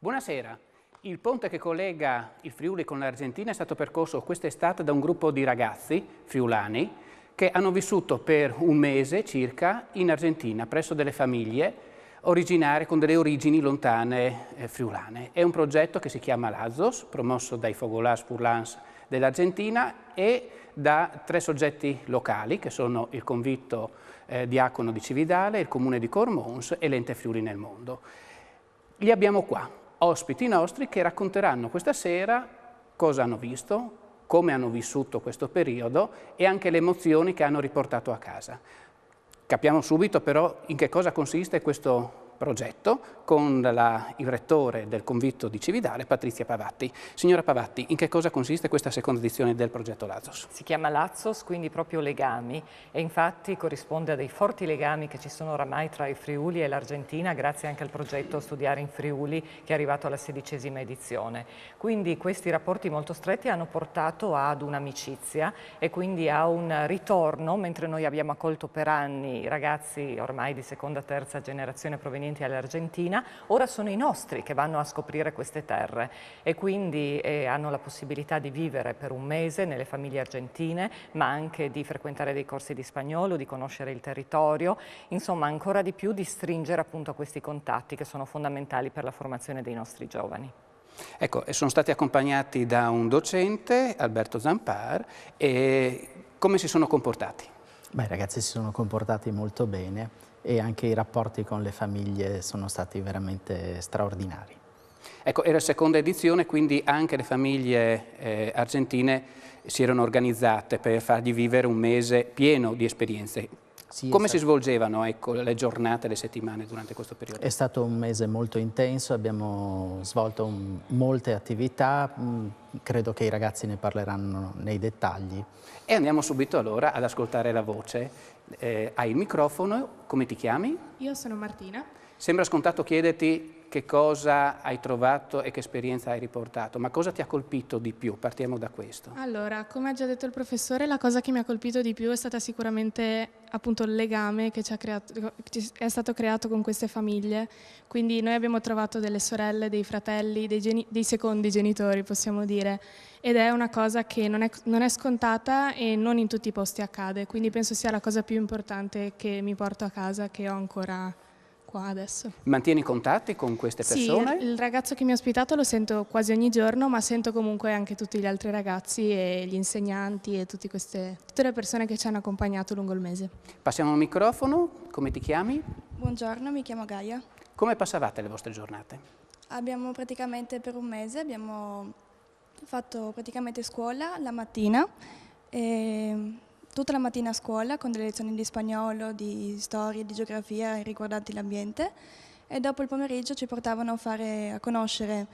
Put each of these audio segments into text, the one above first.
Buonasera. Il ponte che collega il Friuli con l'Argentina è stato percorso quest'estate da un gruppo di ragazzi friulani che hanno vissuto per un mese circa in Argentina presso delle famiglie originarie con delle origini lontane friulane. È un progetto che si chiama Lazos, promosso dai Fogolars Furlans dell'Argentina e da 3 soggetti locali che sono il Convitto Diacono di Cividale, il Comune di Cormons e l'Ente Friuli nel Mondo. Li abbiamo qua, ospiti nostri che racconteranno questa sera cosa hanno visto, come hanno vissuto questo periodo e anche le emozioni che hanno riportato a casa. Capiamo subito però in che cosa consiste questo progetto con il rettore del Convitto di Cividale, Patrizia Pavatti. Signora Pavatti, in che cosa consiste questa seconda edizione del progetto Lazos? Si chiama Lazos, quindi proprio legami, e infatti corrisponde a dei forti legami che ci sono oramai tra il Friuli e l'Argentina, grazie anche al progetto Studiare in Friuli, che è arrivato alla 16ª edizione. Quindi questi rapporti molto stretti hanno portato ad un'amicizia e quindi a un ritorno, mentre noi abbiamo accolto per anni ragazzi ormai di seconda, terza generazione provenienti dall'Argentina, ora sono i nostri che vanno a scoprire queste terre e quindi hanno la possibilità di vivere per un mese nelle famiglie argentine, ma anche di frequentare dei corsi di spagnolo, di conoscere il territorio, insomma ancora di più di stringere appunto questi contatti che sono fondamentali per la formazione dei nostri giovani. Ecco, sono stati accompagnati da un docente, Alberto Zampar, e come si sono comportati? Beh, i ragazzi si sono comportati molto bene e anche i rapporti con le famiglie sono stati veramente straordinari. Ecco, era la seconda edizione, quindi anche le famiglie argentine si erano organizzate per fargli vivere un mese pieno di esperienze. Sì, come si svolgevano le giornate, le settimane durante questo periodo? È stato un mese molto intenso, abbiamo svolto molte attività, credo che i ragazzi ne parleranno nei dettagli. E andiamo subito allora ad ascoltare la voce. Hai il microfono, come ti chiami? Io sono Martina. Sembra scontato chiederti che cosa hai trovato e che esperienza hai riportato, ma cosa ti ha colpito di più? Partiamo da questo. Allora, come ha già detto il professore, la cosa che mi ha colpito di più è stata sicuramente appunto il legame che è stato creato con queste famiglie. Quindi noi abbiamo trovato delle sorelle, dei fratelli, dei secondi genitori, possiamo dire, ed è una cosa che non è scontata e non in tutti i posti accade, quindi penso sia la cosa più importante che mi porto a casa, che ho ancora qua adesso. Mantieni contatti con queste persone? Sì, il ragazzo che mi ha ospitato lo sento quasi ogni giorno, ma sento comunque anche tutti gli altri ragazzi e gli insegnanti e tutte le persone che ci hanno accompagnato lungo il mese. Passiamo al microfono, come ti chiami? Buongiorno, mi chiamo Gaia. Come passavate le vostre giornate? Abbiamo praticamente per un mese abbiamo fatto praticamente scuola la mattina, tutta la mattina a scuola con delle lezioni di spagnolo, di storia, di geografia riguardanti l'ambiente e dopo il pomeriggio ci portavano a conoscere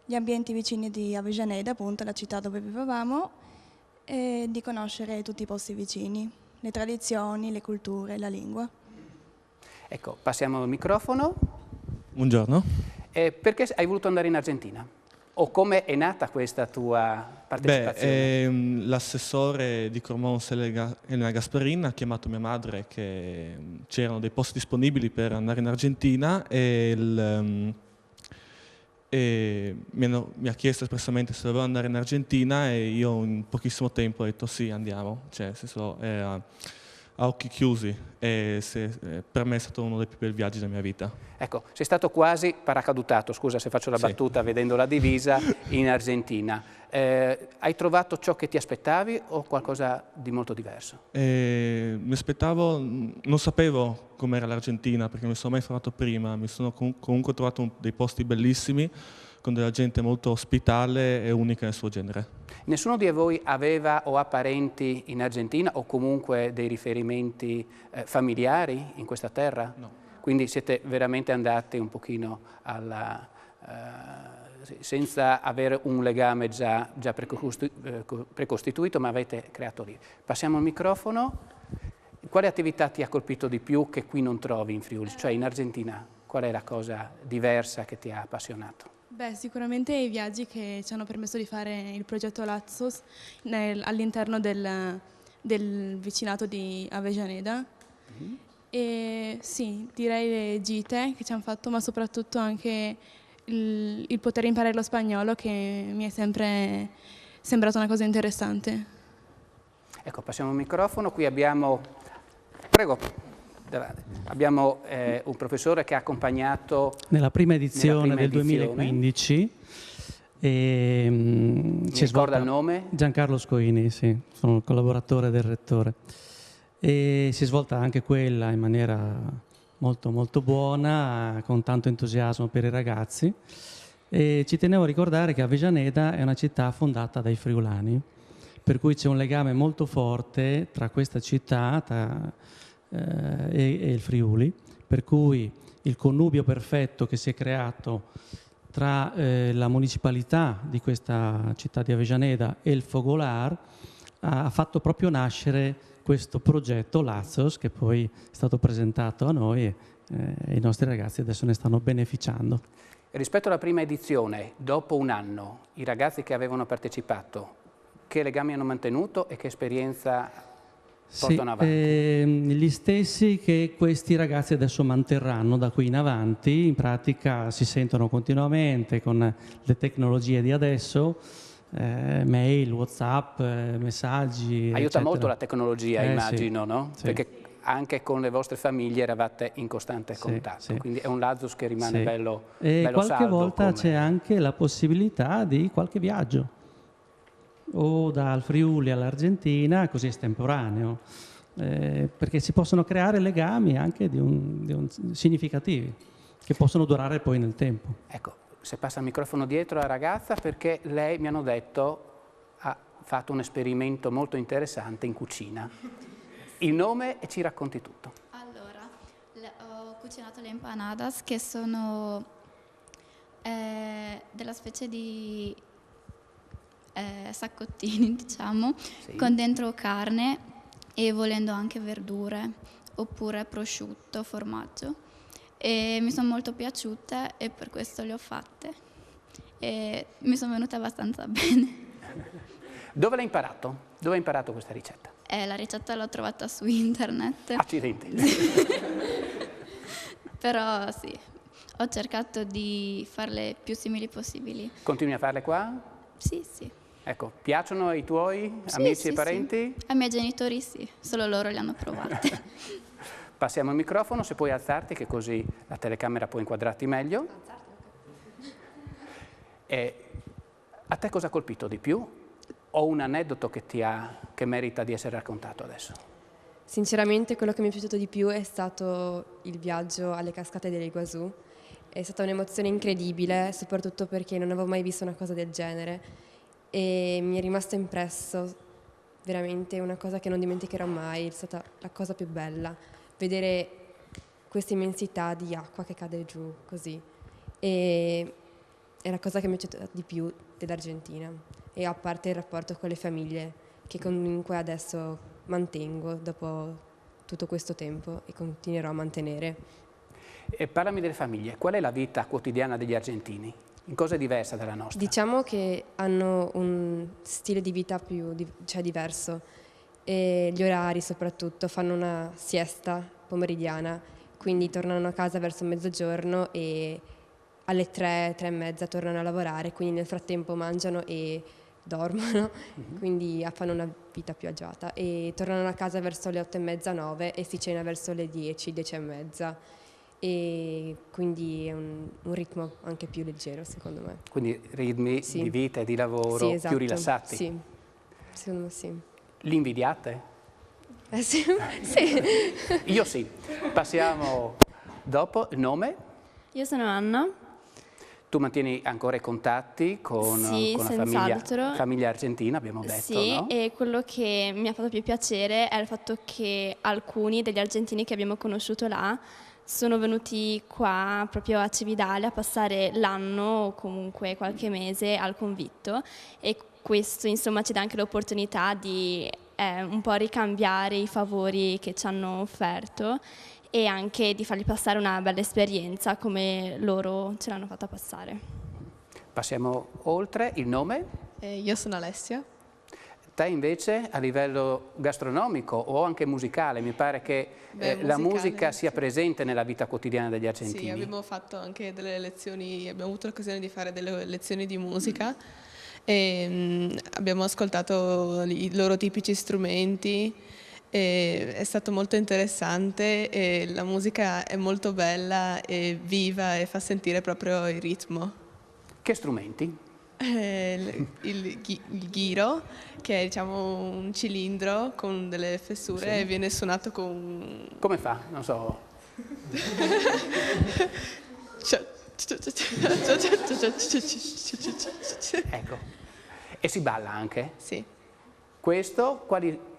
gli ambienti vicini di Avellaneda, appunto la città dove vivevamo, e di conoscere tutti i posti vicini, le tradizioni, le culture, la lingua. Ecco, passiamo al microfono. Buongiorno. Perché hai voluto andare in Argentina? O come è nata questa tua partecipazione? L'assessore di Cormons, Elena Gasparin, ha chiamato mia madre che c'erano dei posti disponibili per andare in Argentina e mi ha chiesto espressamente se dovevo andare in Argentina e io in pochissimo tempo ho detto sì, andiamo. Cioè, nel senso, a occhi chiusi e per me è stato uno dei più bei viaggi della mia vita. Ecco, sei stato quasi paracadutato, scusa se faccio la battuta vedendo la divisa, in Argentina. Hai trovato ciò che ti aspettavi o qualcosa di molto diverso? Mi aspettavo, non sapevo com'era l'Argentina perché non mi sono mai informato prima, mi sono comunque trovato dei posti bellissimi con della gente molto ospitale e unica nel suo genere. Nessuno di voi aveva o ha parenti in Argentina o comunque dei riferimenti familiari in questa terra? No. Quindi siete veramente andati un pochino senza avere un legame già precostituito, ma avete creato lì. Passiamo al microfono. Quale attività ti ha colpito di più che qui non trovi in Friuli? Cioè in Argentina, qual è la cosa diversa che ti ha appassionato? Beh, sicuramente i viaggi che ci hanno permesso di fare il progetto Lazos all'interno del vicinato di Avellaneda. E sì, direi le gite che ci hanno fatto, ma soprattutto anche il poter imparare lo spagnolo, che mi è sempre sembrata una cosa interessante. Ecco, passiamo il microfono, qui abbiamo, prego, abbiamo un professore che ha accompagnato nella prima edizione del 2015. Mi ricorda il nome? Giancarlo Scoini, sì, sono il collaboratore del rettore. E si è svolta anche quella in maniera molto molto buona, con tanto entusiasmo per i ragazzi. E ci tenevo a ricordare che Avellaneda è una città fondata dai friulani, per cui c'è un legame molto forte tra questa città e il Friuli, per cui il connubio perfetto che si è creato tra la municipalità di questa città di Avellaneda e il Fogolar ha fatto proprio nascere questo progetto Lazos, che poi è stato presentato a noi e i nostri ragazzi adesso ne stanno beneficiando. Rispetto alla prima edizione, dopo un anno, i ragazzi che avevano partecipato, che legami hanno mantenuto e che esperienza portano avanti? Gli stessi che questi ragazzi adesso manterranno da qui in avanti. In pratica si sentono continuamente con le tecnologie di adesso, mail, WhatsApp, messaggi. Aiuta eccetera. molto la tecnologia, immagino, sì, no? sì. Perché anche con le vostre famiglie eravate in costante contatto, sì. quindi è un Lazos che rimane bello, e bello qualche saldo. volta c'è anche la possibilità di qualche viaggio, o dal Friuli all'Argentina, così estemporaneo, perché si possono creare legami anche significativi, che possono durare poi nel tempo. Ecco, se passa il microfono dietro alla ragazza, perché lei, mi hanno detto, ha fatto un esperimento molto interessante in cucina. Il nome e ci racconti tutto. Allora, ho cucinato le empanadas, che sono della specie di saccottini, diciamo, Sì. con dentro carne e volendo anche verdure, oppure prosciutto, formaggio. E mi sono molto piaciute e per questo le ho fatte. E mi sono venute abbastanza bene. Dove l'hai imparato? Dove hai imparato questa ricetta? La ricetta l'ho trovata su internet. Accidenti. Però sì, ho cercato di farle più simili possibili. Continui a farle qua? Sì, sì. Ecco, piacciono ai tuoi Sì, amici sì, e parenti? Sì. Ai miei genitori sì, solo loro le hanno provate. Passiamo il microfono, se puoi alzarti, che così la telecamera può inquadrarti meglio. A te cosa ha colpito di più? O un aneddoto che merita di essere raccontato adesso? Sinceramente quello che mi è piaciuto di più è stato il viaggio alle cascate dell'Iguazú. È stata un'emozione incredibile, soprattutto perché non avevo mai visto una cosa del genere e mi è rimasto impresso veramente una cosa che non dimenticherò mai. È stata la cosa più bella, vedere questa immensità di acqua che cade giù così. E è la cosa che mi è piaciuta di più dell'Argentina, e a parte il rapporto con le famiglie che comunque adesso mantengo dopo tutto questo tempo e continuerò a mantenere. E parlami delle famiglie, qual è la vita quotidiana degli argentini? In cosa è diversa dalla nostra? Diciamo che hanno un stile di vita diverso, e gli orari soprattutto, fanno una siesta pomeridiana, quindi tornano a casa verso mezzogiorno e alle 3, 3 e mezza tornano a lavorare, quindi nel frattempo mangiano e dormono, quindi fanno una vita più agiata, e tornano a casa verso le 8 e mezza, 9 e si cena verso le 10, 10 e mezza, e quindi è un ritmo anche più leggero secondo me. Quindi ritmi Sì. di vita e di lavoro Sì, esatto. più rilassati? Sì, secondo me sì. Li invidiate? Sì. Sì. Io sì. Passiamo dopo. Il nome? Io sono Anna. Tu mantieni ancora i contatti con la famiglia argentina, abbiamo detto, sì, no? E quello che mi ha fatto più piacere è il fatto che alcuni degli argentini che abbiamo conosciuto là sono venuti qua proprio a Cividale a passare l'anno o comunque qualche mese al convitto, e questo insomma ci dà anche l'opportunità di un po' ricambiare i favori che ci hanno offerto e anche di fargli passare una bella esperienza come loro ce l'hanno fatta passare. Passiamo oltre. Il nome? Io sono Alessia. te invece a livello gastronomico o anche musicale, mi pare che la musica sia presente nella vita quotidiana degli argentini. Sì, abbiamo fatto anche delle lezioni, abbiamo avuto l'occasione di fare delle lezioni di musica e abbiamo ascoltato i loro tipici strumenti. È stato molto interessante e la musica è molto bella e viva e fa sentire proprio il ritmo. Che strumenti? Il ghiro, che è diciamo un cilindro con delle fessure e viene suonato con... Come fa? Non so. Ecco. E si balla anche? Sì. Questo,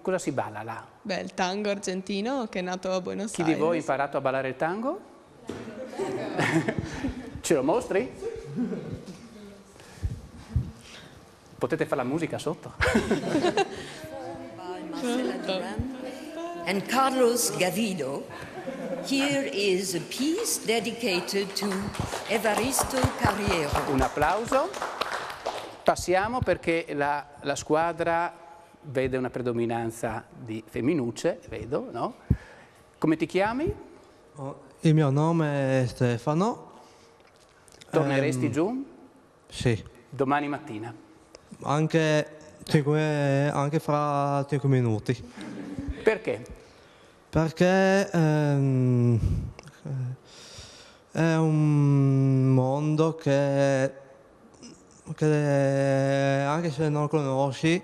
cosa si balla là? Beh, il tango argentino che è nato a Buenos Aires. Chi di voi ha imparato a ballare il tango? Ce lo mostri? Potete fare la musica sotto. And Carlos Garrido, here is a piece dedicated to Evaristo Carriero. Un applauso. Passiamo perché la squadra vede una predominanza di femminucce, vedo, no? Come ti chiami? Il mio nome è Stefano. Torneresti giù? Sì. Domani mattina? Anche fra 5 minuti. Perché? Perché è un mondo che anche se non lo conosci,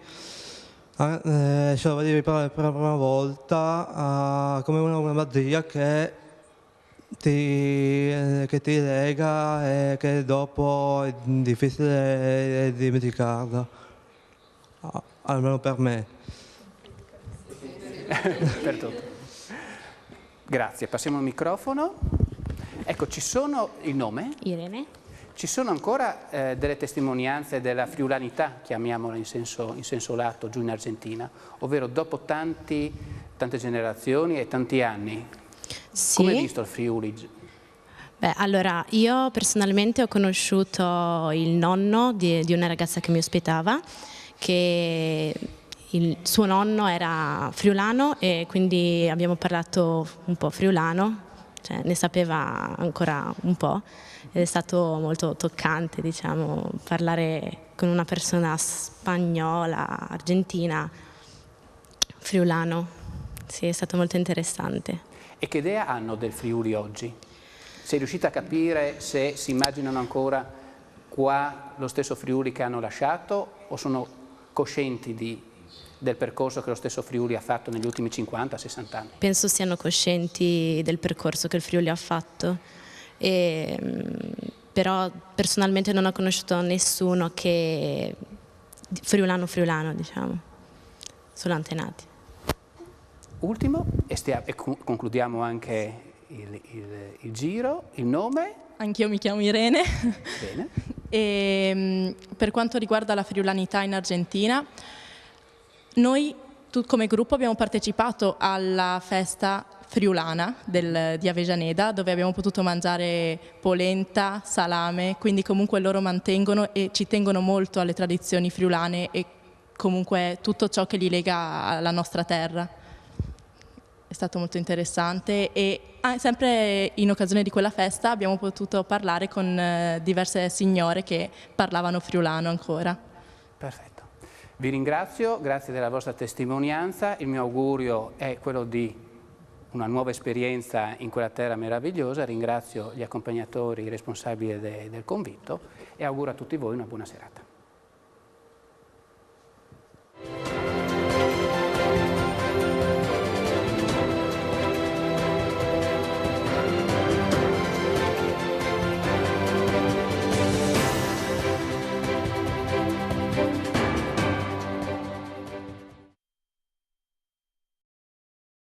se lo vedi per la prima volta, come una magia che ti lega e che dopo è difficile dimenticarla, almeno per me. Per tutto. Grazie, passiamo al microfono. Ecco, ci sono il nome? Irene. Ci sono ancora delle testimonianze della friulanità, chiamiamola in senso lato, giù in Argentina, ovvero dopo tante generazioni e tanti anni. Sì. Come hai visto il Friuli? Beh, allora, io personalmente ho conosciuto il nonno di una ragazza che mi ospitava, che il suo nonno era friulano e quindi abbiamo parlato un po' friulano, cioè ne sapeva ancora un po'. Ed è stato molto toccante, diciamo, parlare con una persona spagnola, argentina, friulano. Sì, è stato molto interessante. E che idea hanno del Friuli oggi? Sei riuscita a capire se si immaginano ancora qua lo stesso Friuli che hanno lasciato o sono coscienti del percorso che lo stesso Friuli ha fatto negli ultimi 50-60 anni? Penso siano coscienti del percorso che il Friuli ha fatto. Però personalmente non ho conosciuto nessuno che friulano, diciamo, solo antenati. Ultimo, e concludiamo anche il giro, il nome. Anch'io mi chiamo Irene. Bene. E, per quanto riguarda la friulanità in Argentina, noi come gruppo abbiamo partecipato alla festa friulana di Avellaneda, dove abbiamo potuto mangiare polenta, salame, quindi comunque loro mantengono e ci tengono molto alle tradizioni friulane e comunque tutto ciò che li lega alla nostra terra. È stato molto interessante e sempre in occasione di quella festa abbiamo potuto parlare con diverse signore che parlavano friulano ancora. Perfetto. Vi ringrazio, grazie della vostra testimonianza. Il mio augurio è quello di una nuova esperienza in quella terra meravigliosa. Ringrazio gli accompagnatori, i responsabili del convitto e auguro a tutti voi una buona serata.